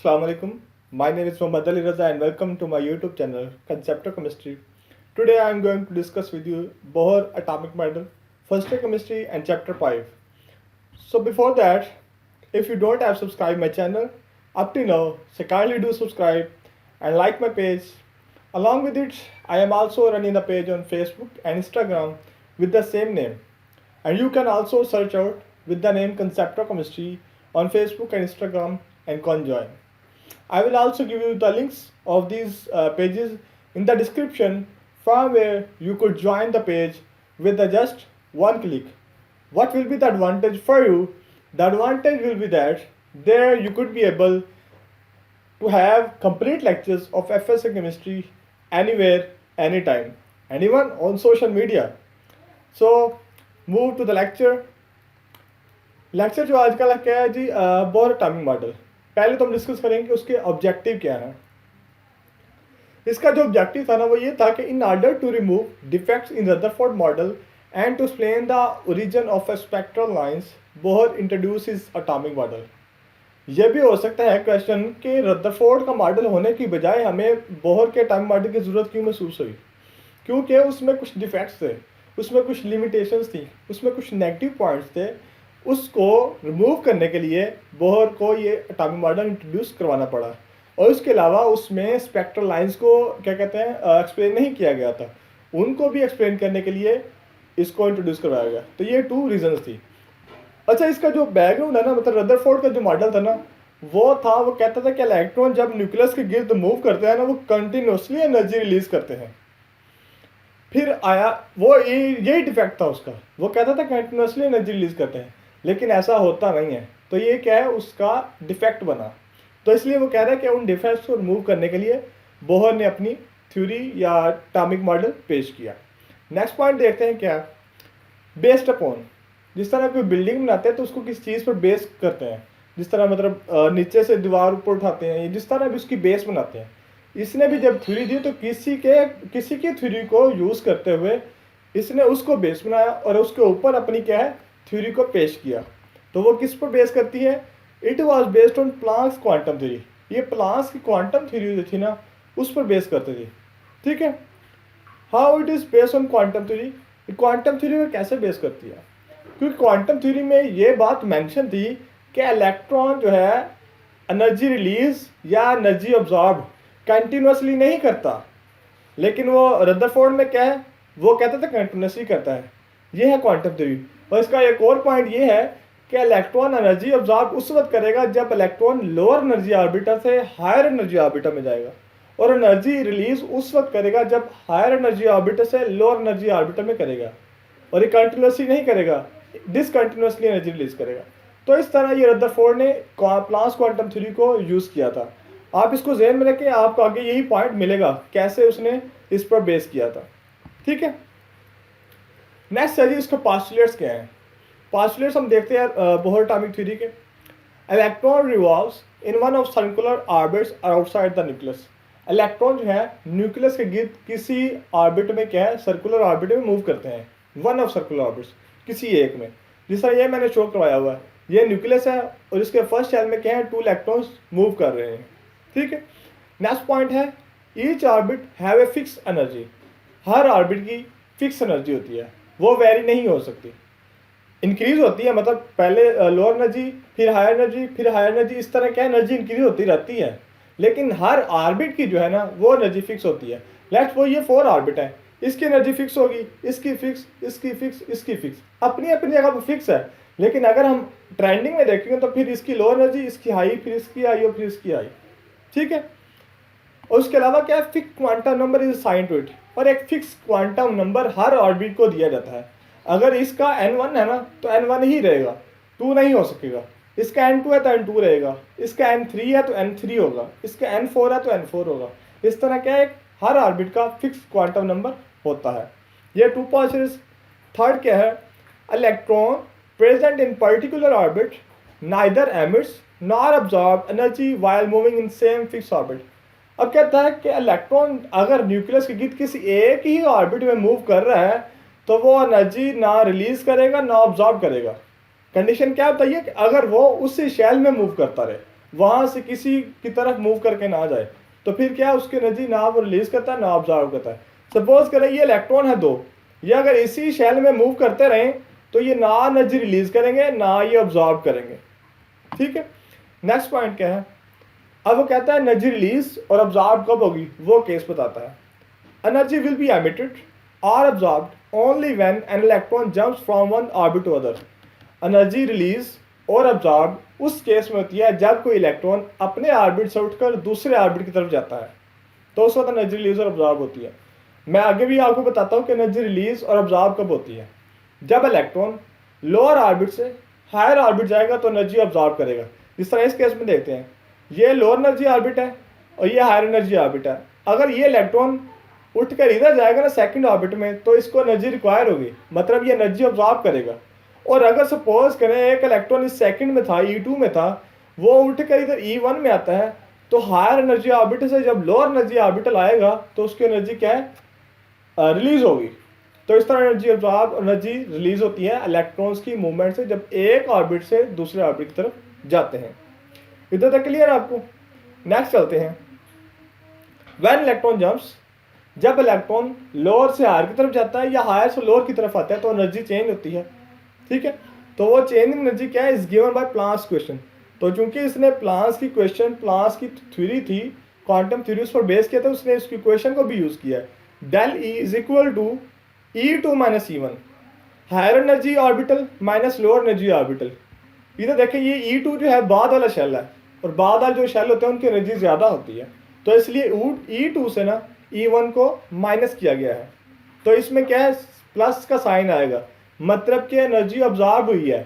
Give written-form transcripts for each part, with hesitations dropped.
Assalamu alaikum. My name is Mohammad Ali Raza and welcome to my YouTube channel Concept of Chemistry. Today I am going to discuss with you Bohr atomic model, first year chemistry and chapter 5. So before that, if you don't have subscribed my channel up to now, so kindly do subscribe and like my page. Along with it, I am also running a page on Facebook and Instagram with the same name. And you can also search out with the name Concept of Chemistry on Facebook and Instagram and conjoin. I will also give you the links of these pages in the description from where you could join the page with just one click. What will be the advantage for you? The advantage will be that there you could be able to have complete lectures of FSA chemistry anywhere, anytime, and even on social media. So move to the lecture. Lecture जो आज का क्या है जी, bore atomic model. पहले तो हम discuss करेंगे कि उसके ऑब्जेक्टिव क्या है। इसका जो ऑब्जेक्टिव था ना वो ये था कि in order to remove defects in Rutherford model and to explain the origin of spectral lines, Bohr introduce his atomic model. यह भी हो सकता है क्वेश्चन कि रदरफोर्ड का मॉडल होने की बजाय हमें बोर के एटॉमिक मॉडल की ज़रूरत क्यों महसूस हुई, क्योंकि उसमें कुछ डिफेक्ट्स थे, उसमें कुछ लिमिटेशंस थी, उसमें कुछ नेगेटिव पॉइंट्स थे। उसको रिमूव करने के लिए बोहर को ये एटॉमिक मॉडल इंट्रोड्यूस करवाना पड़ा। और उसके अलावा उसमें स्पेक्ट्रल लाइंस को क्या कहते हैं एक्सप्लेन नहीं किया गया था, उनको भी एक्सप्लेन करने के लिए इसको इंट्रोड्यूस करवाया गया। तो ये 2 रीजंस थी। अच्छा, इसका जो बैकग्राउंड है ना, मतलब रदरफोर्ड का जो मॉडल था ना वो कहता था कि इलेक्ट्रॉन जब न्यूक्लियस के गिर्द मूव करते हैं ना वो कंटिन्यूसली एनर्जी रिलीज करते हैं। फिर आया वो यही डिफेक्ट था उसका, वो कहता था कंटिन्यूसली एनर्जी रिलीज करते हैं, लेकिन ऐसा होता नहीं है। तो ये क्या है, उसका डिफेक्ट बना। तो इसलिए वो कह रहा है कि उन डिफेक्ट्स को रिमूव करने के लिए बोहर ने अपनी थ्योरी या एटॉमिक मॉडल पेश किया। नेक्स्ट पॉइंट देखते हैं क्या, बेस्ड अपॉन। जिस तरह कोई बिल्डिंग बनाते हैं तो उसको किस चीज़ पर बेस करते हैं, जिस तरह मतलब नीचे से दीवार ऊपर उठाते हैं, जिस तरह भी उसकी बेस बनाते हैं। इसने भी जब थ्योरी दी तो किसी की थ्योरी को यूज़ करते हुए इसने उसको बेस बनाया और उसके ऊपर अपनी क्या है थ्योरी को पेश किया। तो वो किस पर बेस करती है, it was based on Planck's quantum theory. ये प्लांक्स की क्वांटम थ्योरी जो थी ना उस पर बेस करती थी। ठीक है, how it is based on quantum theory. Quantum theory में कैसे बेस करती है, क्योंकि क्वांटम थ्योरी में ये बात मेंशन थी कि इलेक्ट्रॉन जो है एनर्जी रिलीज या एनर्जी ऑब्जॉर्ब कंटिन्यूसली नहीं करता, लेकिन वो रदरफोर्ड में क्या है वो कहता था कंटिन्यूसली करता है। ये है क्वांटम थ्योरी। और इसका एक और पॉइंट ये है कि इलेक्ट्रॉन एनर्जी ऑब्जॉर्ब उस वक्त करेगा जब इलेक्ट्रॉन लोअर एनर्जी ऑर्बिटर से हायर एनर्जी ऑर्बिटर में जाएगा, और एनर्जी रिलीज उस वक्त करेगा जब हायर एनर्जी ऑर्बिटर से लोअर एनर्जी ऑर्बिटर में करेगा, और ये कंटिन्यूसली नहीं करेगा, डिसकंटिन्यूसली एनर्जी रिलीज करेगा। तो इस तरह ये रदरफोर्ड ने प्लांक्स क्वांटम थ्योरी को यूज़ किया था। आप इसको ज़हन में रखें, आपको आगे यही पॉइंट मिलेगा कैसे उसने इस पर बेस किया था। ठीक है, नेक्स्ट है जी इसके पास्टुलेट्स क्या हैं। पास्टुलेट्स हम देखते हैं बोहर एटॉमिक थ्योरी के। Electron revolves in one of circular orbits outside the nucleus. Electron जो है न्यूक्लियस के गिर्द किसी ऑर्बिट में क्या है सर्कुलर ऑर्बिट में मूव करते हैं, वन ऑफ सर्कुलर ऑर्बिट्स किसी एक में। जिस तरह ये मैंने शो करवाया हुआ है, ये न्यूक्लियस है और इसके फर्स्ट शेल में क्या है 2 इलेक्ट्रॉन्स मूव कर रहे हैं। ठीक है, नेक्स्ट पॉइंट है each orbit have a fix energy. Her orbit की फिक्स एनर्जी होती है, वो वेरी नहीं हो सकती, इंक्रीज होती है। मतलब पहले लोअर एनर्जी फिर हायर एनर्जी फिर हायर एनर्जी, इस तरह क्या एनर्जी इंक्रीज होती रहती है, लेकिन हर ऑर्बिट की जो है ना वो एनर्जी फिक्स होती है। लेट्स वो ये 4 ऑर्बिट है, इसकी एनर्जी फिक्स होगी, इसकी फिक्स, इसकी फिक्स, इसकी फिक्स, अपनी अपनी जगह पर फिक्स है। लेकिन अगर हम ट्रेंडिंग में देखेंगे तो फिर इसकी लोअर एनर्जी, इसकी हाई, फिर इसकी हाई और फिर इसकी हाई। ठीक है, और उसके अलावा क्या है fix quantum number is assigned to it, और एक फिक्स क्वांटम नंबर हर ऑर्बिट को दिया जाता है। अगर इसका n1 है ना तो n1 ही रहेगा, 2 नहीं हो सकेगा। इसका n2 है तो n2 रहेगा, इसका n3 है तो n3 होगा, इसका n4 है तो n4 होगा। इस तरह क्या है हर ऑर्बिट का फिक्स क्वांटम नंबर होता है। ये 2 पॉइंट्स। थर्ड क्या है, electron present in particular orbit neither emits nor absorb energy while moving in same fix orbit. अब कहता है कि इलेक्ट्रॉन अगर न्यूक्लियस के गिर्द किसी एक ही ऑर्बिट में मूव कर रहा है तो वो एनर्जी ना रिलीज करेगा ना ऑब्जॉर्ब करेगा। कंडीशन क्या बताइए कि अगर वो उसी शेल में मूव करता रहे, वहाँ से किसी की तरफ मूव करके ना जाए, तो फिर क्या उसकी एनर्जी ना वो रिलीज करता है ना ऑब्जॉर्व करता है। सपोज करें ये इलेक्ट्रॉन है दो, ये अगर इसी शेल में मूव करते रहें तो ये ना एनर्जी रिलीज करेंगे ना ये ऑब्जॉर्व करेंगे। ठीक है, नेक्स्ट पॉइंट क्या है, अब वो कहता है एनर्जी रिलीज और ऑब्जॉर्व कब होगी, वो केस बताता है। एनर्जी विल बी एमिटेड और observed only when an electron jumps from one orbit to other. Energy release और ऑब्जॉर्व उस केस में होती है जब कोई इलेक्ट्रॉन अपने ऑर्बिट से उठकर दूसरे ऑर्बिट की तरफ जाता है, तो उस वक्त एनर्जी रिलीज और ऑब्जॉर्व होती है। मैं आगे भी आपको बताता हूँ कि एनर्जी रिलीज और ऑब्जॉर्व कब होती है। जब इलेक्ट्रॉन लोअर ऑर्बिट से हायर ऑर्बिट जाएगा तो एनर्जी ऑब्जॉर्व करेगा। जिस तरह इस केस में देखते हैं, ये लोअर एनर्जी ऑर्बिट है और ये हायर एनर्जी ऑर्बिट है। अगर ये इलेक्ट्रॉन उठकर इधर जाएगा ना सेकंड ऑर्बिट में, तो इसको एनर्जी रिक्वायर होगी, मतलब ये एनर्जी ऑब्जॉर्व करेगा। और अगर सपोज करें एक इलेक्ट्रॉन इस सेकंड में था, E2 में था, वो उठकर इधर E1 में आता है, तो हायर एनर्जी ऑर्बिट से जब लोअर एनर्जी ऑर्बिटल आएगा तो उसकी एनर्जी क्या है, रिलीज होगी। तो इस तरह एनर्जी ऑब्जॉर्व एनर्जी रिलीज होती है इलेक्ट्रॉन्स की मूवमेंट से जब एक ऑर्बिट से दूसरे ऑर्बिट की तरफ जाते हैं। इधर तक क्लियर है आपको? नेक्स्ट चलते हैं। व्हेन इलेक्ट्रॉन जंप्स, जब इलेक्ट्रॉन लोअर से हायर की तरफ जाता है या हायर से लोअर की तरफ आता है तो एनर्जी चेंज होती है। ठीक है, तो वो चेंज इन एनर्जी क्या है, is given by Planck's question. तो चूंकि इसने प्लांक्स की क्वेश्चन, प्लांक्स की थ्योरी थी, क्वांटम थ्योरी उस पर बेस किया था, उसने इसकी क्वेश्चन को भी यूज किया है। Del E is equal to E2 minus E1, higher energy orbital minus lower energy orbital. इधर देखें ये E2 जो है बाद वाला शेल है, और बाद वाले जो शेल होते हैं उनकी एनर्जी ज़्यादा होती है, तो इसलिए E2 से ना E1 को माइनस किया गया है। तो इसमें क्या है, प्लस का साइन आएगा, मतलब कि एनर्जी ऑब्जॉर्व हुई है।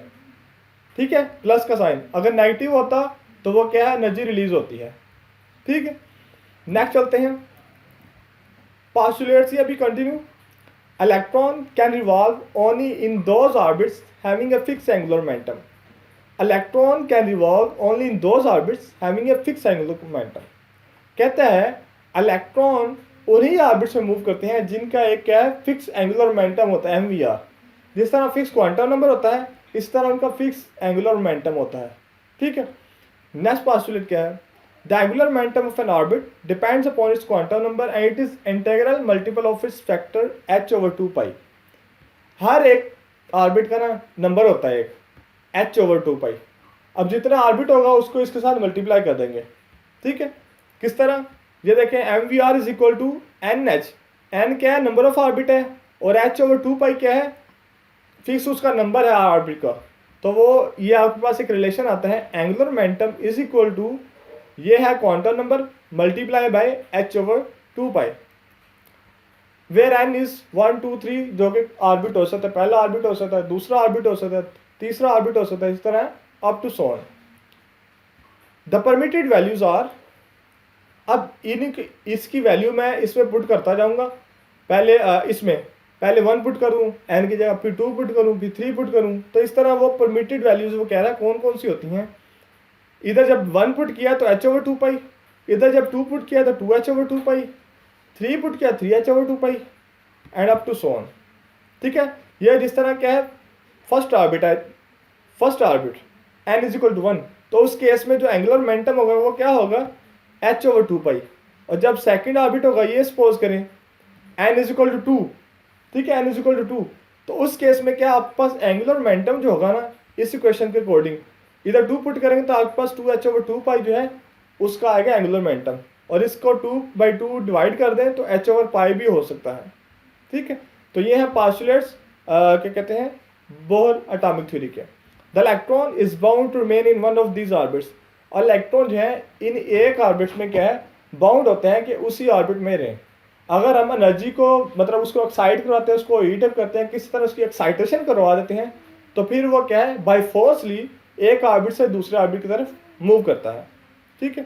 ठीक है, प्लस का साइन। अगर नेगेटिव होता तो वो क्या है, एनर्जी रिलीज होती है। ठीक है, नेक्स्ट चलते हैं। पास्टुलेट्स अभी continue. Electron can revolve only in those orbits having a fix angular momentum. Electron can revolve only in those orbits having a fix angular momentum. कहता है इलेक्ट्रॉन उन्हीं ऑर्बिट्स में मूव करते हैं जिनका एक क्या है, फिक्स एंगुलर मोमेंटम होता है, MVR। जिस तरह फिक्स क्वांटम नंबर होता है, इस तरह उनका फिक्स एंगुलर मोमेंटम होता है। ठीक है, नेक्स्ट पोस्टुलेट क्या है, the angular momentum of N orbit depends upon its quantum number and it is integral multiple of its factor h/2 पाई। हर एक ऑर्बिट का ना नंबर होता है एक, h/2 पाई। अब जितना ऑर्बिट होगा उसको इसके साथ मल्टीप्लाई कर देंगे। ठीक है, किस तरह, ये देखें MVR is equal to NH। N क्या है, नंबर ऑफ ऑर्बिट है, और h/2 पाई क्या है, फिक्स उसका नंबर है ऑर्बिट का। तो वो ये आपके पास एक रिलेशन आता है, angular momentum is equal to, ये है quantum number multiply by h/2 pi, where n is 1 2 3, जो कि ऑर्बिट हो सकता है, पहला ऑर्बिट हो सकता है, दूसरा ऑर्बिट हो सकता है, तीसरा ऑर्बिट हो सकता है, इस तरह up to so on. The permitted values are, अब इसकी वैल्यू मैं इसमें पुट करता जाऊंगा। पहले इसमें पहले 1 पुट करूं n की जगह, फिर 2 पुट करूं, फिर 3 पुट करूं, तो इस तरह वो परमिटेड वैल्यूज वो कह रहा है कौन कौन सी होती हैं। इधर जब 1 पुट किया तो h/2 पाई, इधर जब 2 पुट किया तो 2h/2 पाई, 3 पुट किया 3h/2 pi, and up to so on. ठीक है, ये जिस तरह क्या है, फर्स्ट ऑर्बिट है, first orbit n is equal to 1, तो उस केस में जो एंगुलर मोमेंटम होगा वो क्या होगा, h/2 पाई। और जब सेकंड ऑर्बिट होगा, ये सपोज करें n इज इक्वल टू 2, ठीक है, n इज इक्वल टू 2, तो उस केस में क्या आपके पास एंगुलर मोमेंटम जो होगा ना, इस इक्वेशन के अकॉर्डिंग इधर 2 पुट करेंगे तो आपके पास 2h/2 पाई जो है उसका आएगा एंगुलर मोमेंटम, और इसको 2/2 डिवाइड कर दें तो h/पाई भी हो सकता है। ठीक है, तो ये है पास्टुलेट्स क्या कहते हैं, बोहर एटॉमिक थ्योरी के। The electron is bound to remain in one of these orbits, और इलेक्ट्रॉन जो है इन एक ऑर्बिट में क्या है, बाउंड होते हैं कि उसी ऑर्बिट में रहें। अगर हम एनर्जी को मतलब उसको एक्साइट करवाते हैं, उसको हीट अप करते हैं, किसी तरह उसकी एक्साइटेशन करवा देते हैं, तो फिर वो क्या है, बाय फोर्सली एक ऑर्बिट से दूसरे ऑर्बिट की तरफ मूव करता है। ठीक है,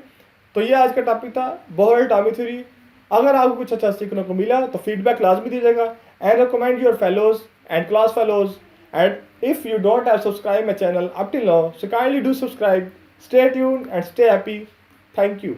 तो ये आज का टॉपिक था, बोहर एटॉमिक थ्योरी। अगर आपको कुछ अच्छा सीखने को मिला तो फीडबैक लाजमी दीजिएगा, and recommend your fellows and class fellows, and if you don't have subscribe my channel up till now, so kindly do subscribe. Stay tuned and stay happy. Thank you.